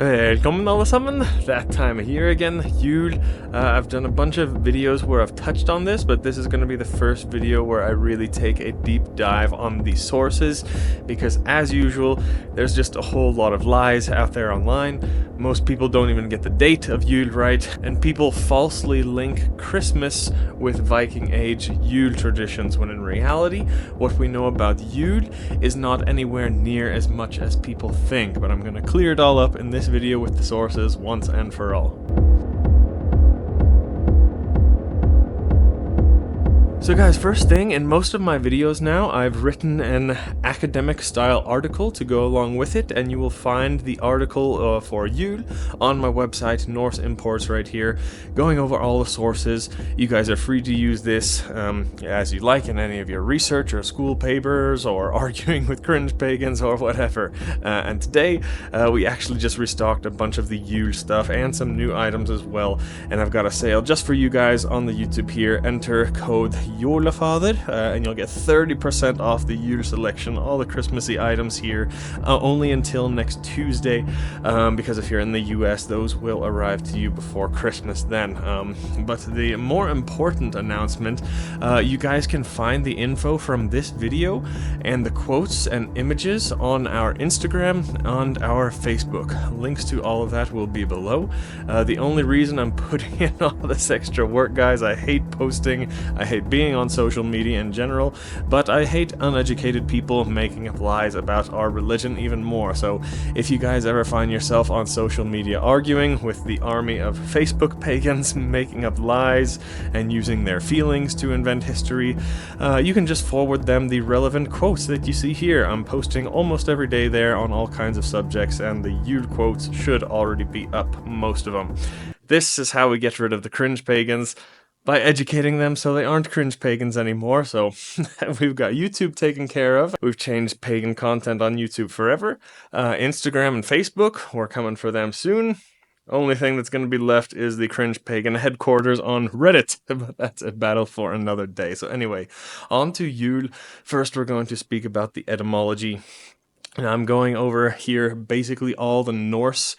Velkommen alle sammen, that time of year again, Yule. I've done a bunch of videos where I've touched on this, but this is going to be the first video where I really take a deep dive on the sources, because as usual, there's just a whole lot of lies out there online. Most people don't even get the date of Yule right, and people falsely link Christmas with Viking Age Yule traditions, when in reality, what we know about Yule is not anywhere near as much as people think, but I'm going to clear it all up in this video with the sources once and for all. So guys, first thing, in most of my videos now, I've written an academic style article to go along with it, and you will find the article for Yule on my website, Norse Imports, right here, going over all the sources. You guys are free to use this as you like in any of your research or school papers or arguing with cringe pagans or whatever. And today, we actually just restocked a bunch of the Yule stuff and some new items as well, and I've got a sale just for you guys on the YouTube here. Enter code Yulefather, and you'll get 30% off the Yule selection, all the Christmassy items here, only until next Tuesday, because if you're in the US, those will arrive to you before Christmas then. But the more important announcement, you guys can find the info from this video and the quotes and images on our Instagram and our Facebook. Links to all of that will be below. The only reason I'm putting in all this extra work, guys, I hate posting, I hate being on social media in general, but I hate uneducated people making up lies about our religion even more. So if you guys ever find yourself on social media arguing with the army of Facebook pagans making up lies and using their feelings to invent history, you can just forward them the relevant quotes that you see here. I'm posting almost every day there on all kinds of subjects, and the Yule quotes should already be up, most of them. This is how we get rid of the cringe pagans, by educating them so they aren't cringe pagans anymore. So we've got YouTube taken care of. We've changed pagan content on YouTube forever. Instagram and Facebook, we're coming for them soon. Only thing that's going to be left is the cringe pagan headquarters on Reddit, but that's a battle for another day. So anyway, on to Yule. First, we're going to speak about the etymology. And I'm going over here basically all the Norse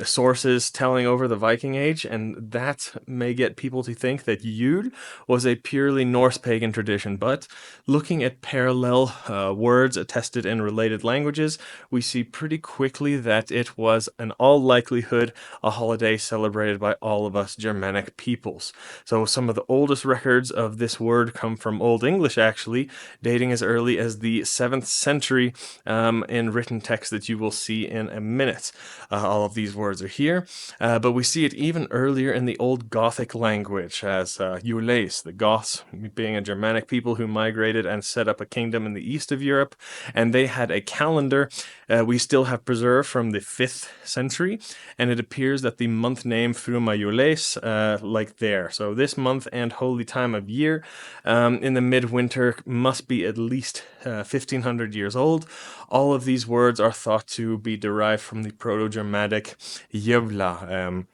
sources telling over the Viking Age, and that may get people to think that Yule was a purely Norse pagan tradition, but looking at parallel words attested in related languages, we see pretty quickly that it was in all likelihood a holiday celebrated by all of us Germanic peoples. So some of the oldest records of this word come from Old English, actually, dating as early as the 7th century, in written text that you will see in a minute. All of these words are here, but we see it even earlier in the Old Gothic language as Yules, the Goths being a Germanic people who migrated and set up a kingdom in the east of Europe, and they had a calendar we still have preserved from the 5th century, and it appears that the month name Fruma Yules, like there. So this month and holy time of year in the midwinter must be at least 1500 years old. All of these words are thought to be derived from the Proto-Germanic Jevla,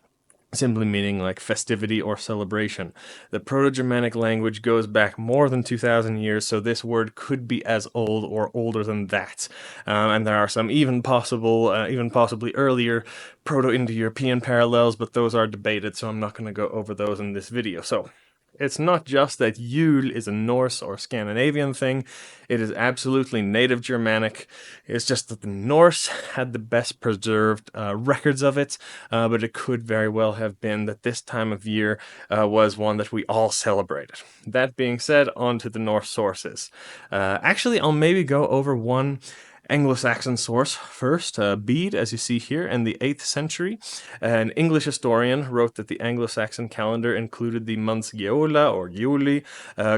simply meaning like festivity or celebration. The Proto-Germanic language goes back more than 2,000 years, so this word could be as old or older than that. And there are some even possibly earlier Proto-Indo-European parallels, but those are debated, so I'm not going to go over those in this video. So it's not just that Yule is a Norse or Scandinavian thing, it is absolutely native Germanic. It's just that the Norse had the best preserved records of it, but it could very well have been that this time of year was one that we all celebrated. That being said, on to the Norse sources. Actually, I'll maybe go over one Anglo Saxon source first. Bede, as you see here, in the 8th century. An English historian wrote that the Anglo Saxon calendar included the months Geola or Yuli,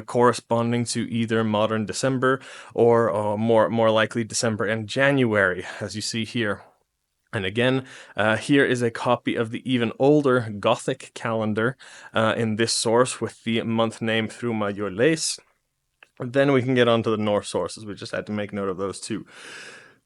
corresponding to either modern December or more likely December and January, as you see here. And again, here is a copy of the even older Gothic calendar in this source with the month name Fruma Jules. Then we can get on to the Norse sources. We just had to make note of those too.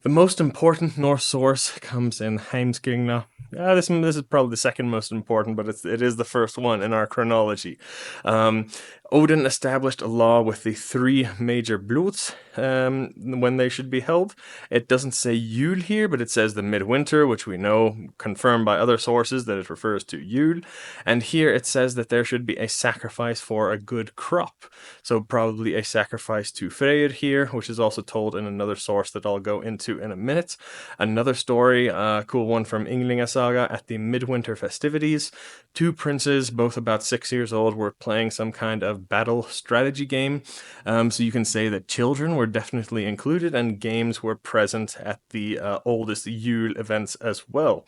The most important Norse source comes in Heimskringla, This is probably the second most important, but it is the first one in our chronology. Um, Odin established a law with the three major blots when they should be held. It doesn't say Yule here, but it says the midwinter, which we know, confirmed by other sources, that it refers to Yule. And here it says that there should be a sacrifice for a good crop. So probably a sacrifice to Freyr here, which is also told in another source that I'll go into in a minute. Another story, cool one from Ynglinga Saga, at the midwinter festivities. Two princes, both about 6 years old, were playing some kind of battle strategy game. So you can say that children were definitely included, and games were present at the oldest Yule events as well.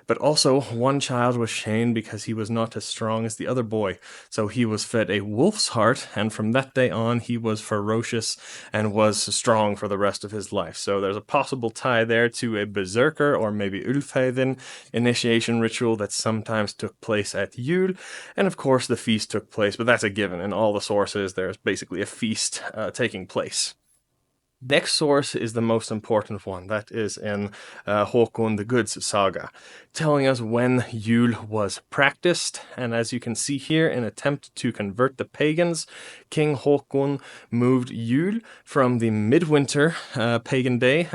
But also, one child was shamed because he was not as strong as the other boy. So he was fed a wolf's heart, and from that day on, he was ferocious and was strong for the rest of his life. So there's a possible tie there to a berserker or maybe Ulfhedin initiation ritual that sometimes took place at Yule. And of course, the feast took place, but that's a given. In all the sources, there's basically a feast taking place. Next source is the most important one. That is in Håkon the Good's saga, telling us when Yule was practiced. And as you can see here, in an attempt to convert the pagans, King Håkon moved Yule from the midwinter pagan day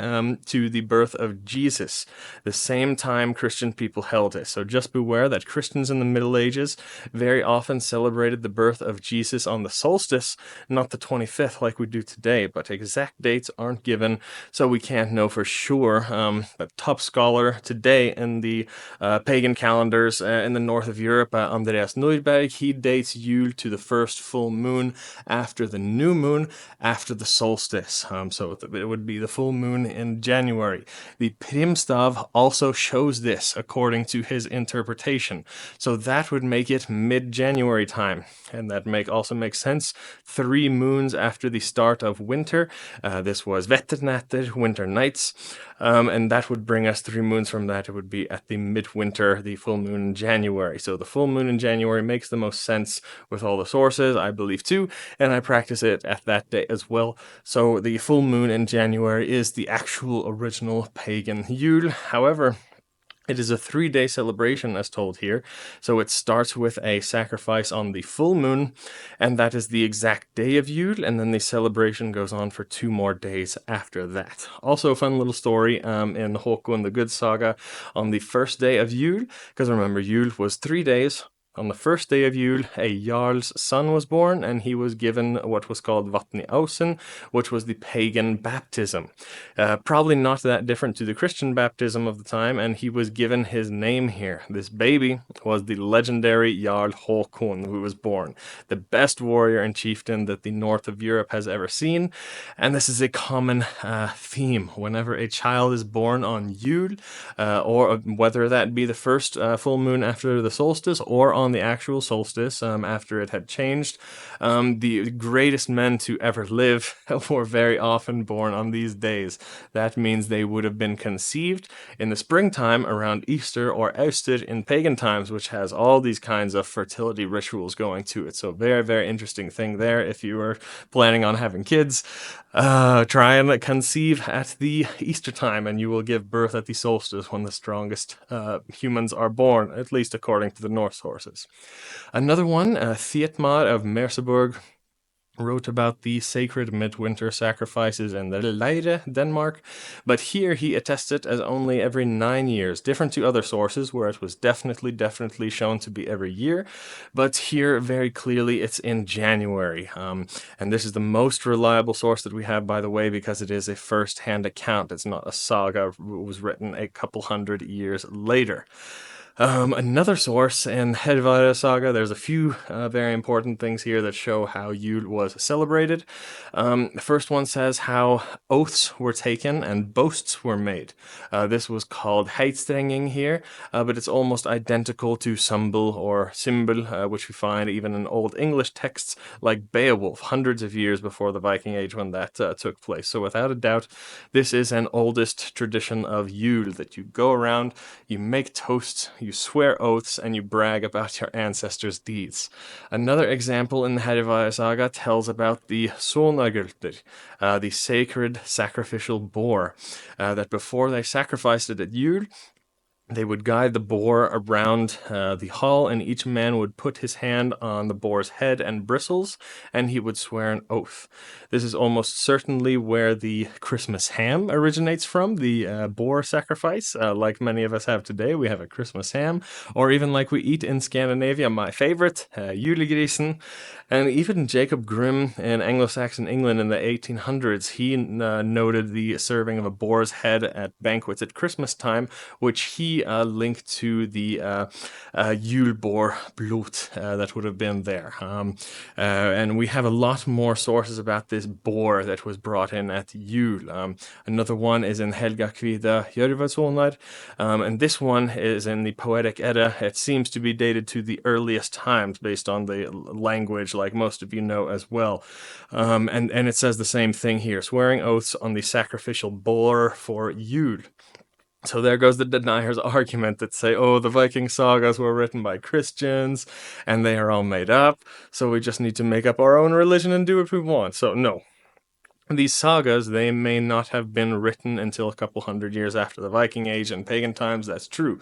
to the birth of Jesus, the same time Christian people held it. So just beware that Christians in the Middle Ages very often celebrated the birth of Jesus on the solstice, not the 25th like we do today, but exact dates aren't given, so we can't know for sure. The top scholar today in the pagan calendars in the north of Europe, Andreas Neuberg, he dates Yule to the first full moon after the new moon, after the solstice. So it would be the full moon in January. The Primstav also shows this according to his interpretation. So that would make it mid-January time, and that also makes sense. 3 moons after the start of winter. This was Vetternatter, winter nights, and that would bring us 3 moons from that. It would be at the midwinter, the full moon in January. So the full moon in January makes the most sense with all the sources, I believe too, and I practice it at that day as well. So the full moon in January is the actual original pagan Yule. However, it is a 3-day celebration, as told here. So it starts with a sacrifice on the full moon, and that is the exact day of Yule, and then the celebration goes on for 2 more days after that. Also, a fun little story in Håkon the Good saga on the first day of Yule, because remember, Yule was 3 days. On the first day of Yule, a Jarl's son was born, and he was given what was called Vatni Ausen, which was the pagan baptism. Probably not that different to the Christian baptism of the time, and he was given his name here. This baby was the legendary Jarl Håkon, who was born, the best warrior and chieftain that the north of Europe has ever seen. And this is a common theme whenever a child is born on Yule, or whether that be the first full moon after the solstice or on the actual solstice after it had changed. The greatest men to ever live were very often born on these days. That means they would have been conceived in the springtime around Easter or Easter in pagan times, which has all these kinds of fertility rituals going to it. So very, very interesting thing there. If you were planning on having kids, try and conceive at the Easter time, and you will give birth at the solstice when the strongest humans are born, at least according to the Norse sources. Another one, Thietmar of Merseburg, wrote about the sacred midwinter sacrifices in the Lejre, Denmark, but here he attests it as only every 9 years, different to other sources where it was definitely shown to be every year, but here very clearly it's in January. And this is the most reliable source that we have, by the way, because it is a first-hand account. It's not a saga. It was written a couple hundred years later. Another source in Hedvara saga, there's a few very important things here that show how Yule was celebrated. The first one says how oaths were taken and boasts were made. This was called heitstrenging here, but it's almost identical to sumbel or symbol, which we find even in Old English texts like Beowulf, hundreds of years before the Viking Age when that took place. So without a doubt, this is an oldest tradition of Yule, that you go around, you make toasts, you swear oaths, and you brag about your ancestors' deeds. Another example in the Hervae saga tells about the Sonagulter, the sacred sacrificial boar, that before they sacrificed it at Yule, They would guide the boar around the hall, and each man would put his hand on the boar's head and bristles, and he would swear an oath. This is almost certainly where the Christmas ham originates from, the boar sacrifice. Like many of us have today, we have a Christmas ham, or even like we eat in Scandinavia, my favorite, julegrisen. And even Jacob Grimm in Anglo Saxon England in the 1800s, he noted the serving of a boar's head at banquets at Christmas time, which he linked to the Yule Boar bloat that would have been there. And we have a lot more sources about this boar that was brought in at Yule. Another one is in Helga Kvida Jörvasonar, and this one is in the Poetic Edda. It seems to be dated to the earliest times based on the language, like most of you know as well. And it says the same thing here, swearing oaths on the sacrificial boar for Yule. So there goes the denier's argument that say, oh, the Viking sagas were written by Christians and they are all made up, so we just need to make up our own religion and do what we want. So no. These sagas, they may not have been written until a couple hundred years after the Viking Age and pagan times, that's true.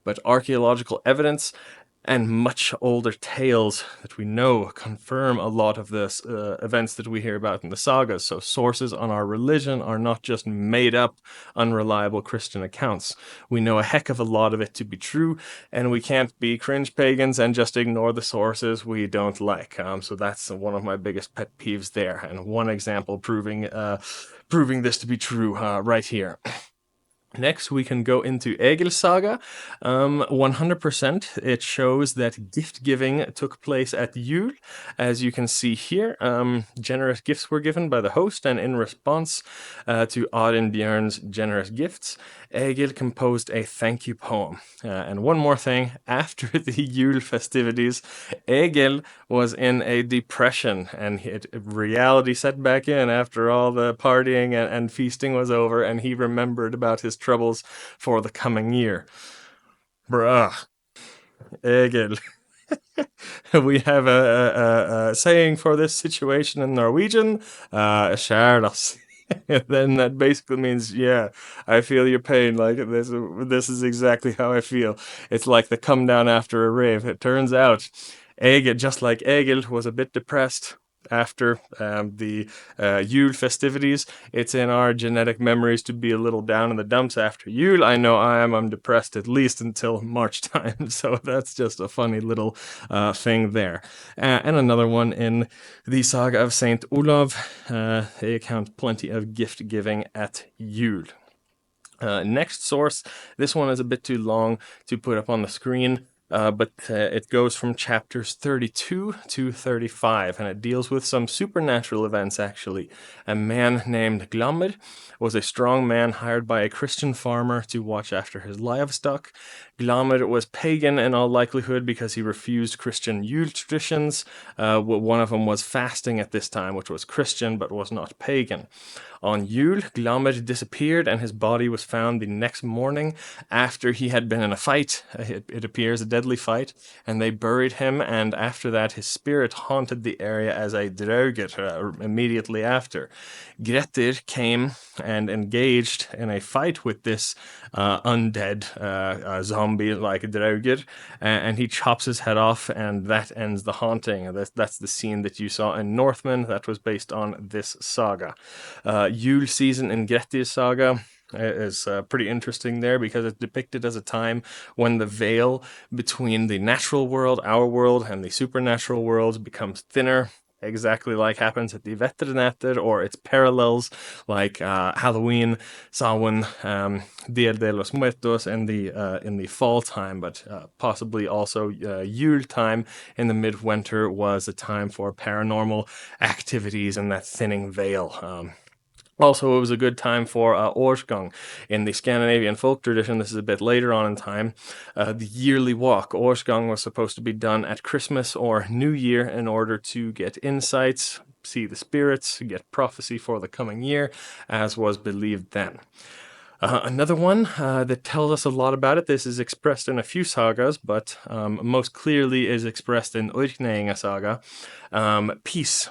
But archaeological evidence and much older tales that we know confirm a lot of the events that we hear about in the sagas. So sources on our religion are not just made up, unreliable Christian accounts. We know a heck of a lot of it to be true, and we can't be cringe pagans and just ignore the sources we don't like. So that's one of my biggest pet peeves there, and one example proving this to be true right here. Next, we can go into Egil Saga. 100%, it shows that gift giving took place at Yule. As you can see here, generous gifts were given by the host, and in response to Odin Björn's generous gifts, Egil composed a thank you poem. And one more thing, after the Yule festivities, Egil was in a depression, and reality set back in after all the partying and feasting was over, and he remembered about his troubles for the coming year. Bruh, Egil. We have a saying for this situation in Norwegian, "Kjærdas." Then that basically means, yeah, I feel your pain. Like this is exactly how I feel. It's like the come down after a rave. It turns out, Egil, just like Egil, was a bit depressed after the Yule festivities. It's in our genetic memories to be a little down in the dumps after Yule. I know I am. I'm depressed at least until March time. So that's just a funny little thing there. And another one in the saga of Saint Olav. They account plenty of gift giving at Yule. Next source, this one is a bit too long to put up on the screen. But it goes from chapters 32 to 35, and it deals with some supernatural events, actually. A man named Glamr was a strong man hired by a Christian farmer to watch after his livestock. Glamr was pagan in all likelihood because he refused Christian Yule traditions. One of them was fasting at this time, which was Christian but was not pagan. On Yule, Glamr disappeared and his body was found the next morning after he had been in a fight. It appears a deadly fight, and they buried him, and after that his spirit haunted the area as a draugur immediately after. Grettir came and engaged in a fight with this undead zombie-like draugur, and he chops his head off, and that ends the haunting. That's the scene that you saw in Northman. That was based on this saga. Yule season in Grettir's saga is pretty interesting there because it's depicted as a time when the veil between the natural world, our world, and the supernatural world becomes thinner, exactly like happens at the Vetternatter, or its parallels like Halloween, Samhain, Dia de los Muertos in the fall time, but possibly also Yule time in the midwinter was a time for paranormal activities and that thinning veil. Also, it was a good time for Årsgang. In the Scandinavian folk tradition, this is a bit later on in time, the yearly walk. Årsgang was supposed to be done at Christmas or New Year in order to get insights, see the spirits, get prophecy for the coming year, as was believed then. Another one that tells us a lot about it, this is expressed in a few sagas, but most clearly is expressed in Unveiling saga, peace.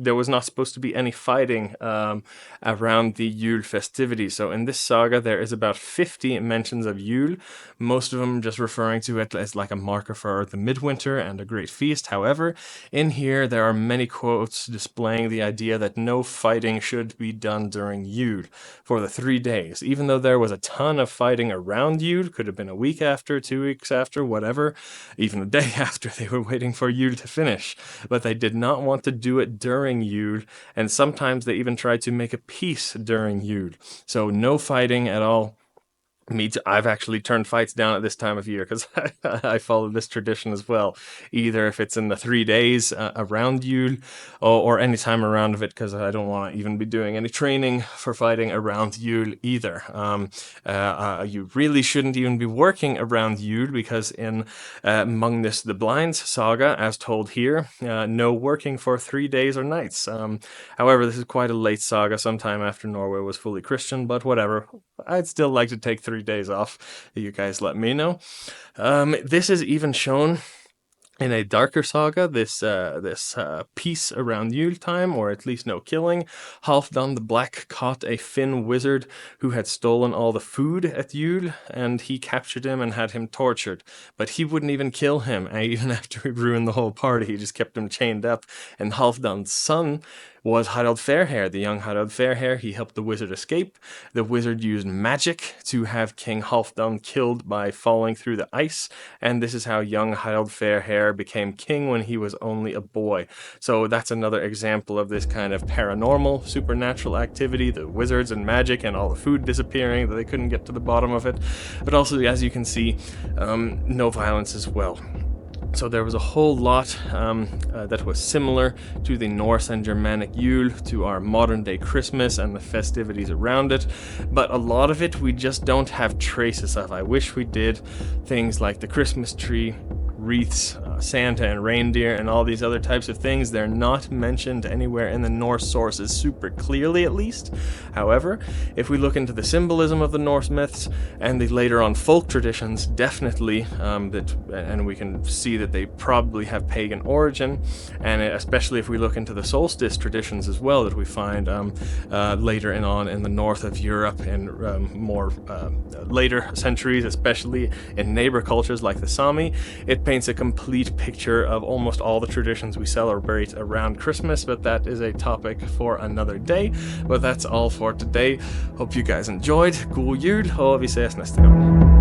there was not supposed to be any fighting around the Yule festivities. So in this saga, there is about 50 mentions of Yule, most of them just referring to it as like a marker for the midwinter and a great feast. However, in here, there are many quotes displaying the idea that no fighting should be done during Yule for the 3 days. Even though there was a ton of fighting around Yule, could have been a week after, 2 weeks after, whatever, even a day after, they were waiting for Yule to finish. But they did not want to do it during Yule, and sometimes they even tried to make a peace during Yule. So no fighting at all. I've actually turned fights down at this time of year because I follow this tradition as well. Either if it's in the 3 days around Yule, or any time around of it, because I don't want to even be doing any training for fighting around Yule either. You really shouldn't even be working around Yule, because in Magnus the Blind's saga, as told here, no working for 3 days or nights. However, this is quite a late saga, sometime after Norway was fully Christian, but whatever. I'd still like to take 3 days off. You guys let me know. This is even shown in a darker saga, this peace around Yule time, or at least no killing. Halfdan the Black caught a Finn wizard who had stolen all the food at Yule, and he captured him and had him tortured. But he wouldn't even kill him, even after he ruined the whole party. He just kept him chained up. And Halfdan's son was Harald Fairhair, the young Harald Fairhair. He helped the wizard escape. The wizard used magic to have King Halfdan killed by falling through the ice, and this is how young Harald Fairhair became king when he was only a boy. So that's another example of this kind of paranormal, supernatural activity, the wizards and magic and all the food disappearing, that they couldn't get to the bottom of it. But also, as you can see, no violence as well. So there was a whole lot that was similar to the Norse and Germanic Yule, to our modern day Christmas and the festivities around it, but a lot of it we just don't have traces of. I wish we did. Things like the Christmas tree, wreaths, Santa and reindeer, and all these other types of things. They're not mentioned anywhere in the Norse sources, super clearly at least. However, if we look into the symbolism of the Norse myths and the later on folk traditions, definitely, and we can see that they probably have pagan origin, and especially if we look into the solstice traditions as well, that we find later on in the north of Europe, in more later centuries, especially in neighbor cultures like the Sami. It paints a complete picture of almost all the traditions we celebrate around Christmas, but that is a topic for another day. But that's all for today. Hope you guys enjoyed. God jul, och vi ses nästa gång.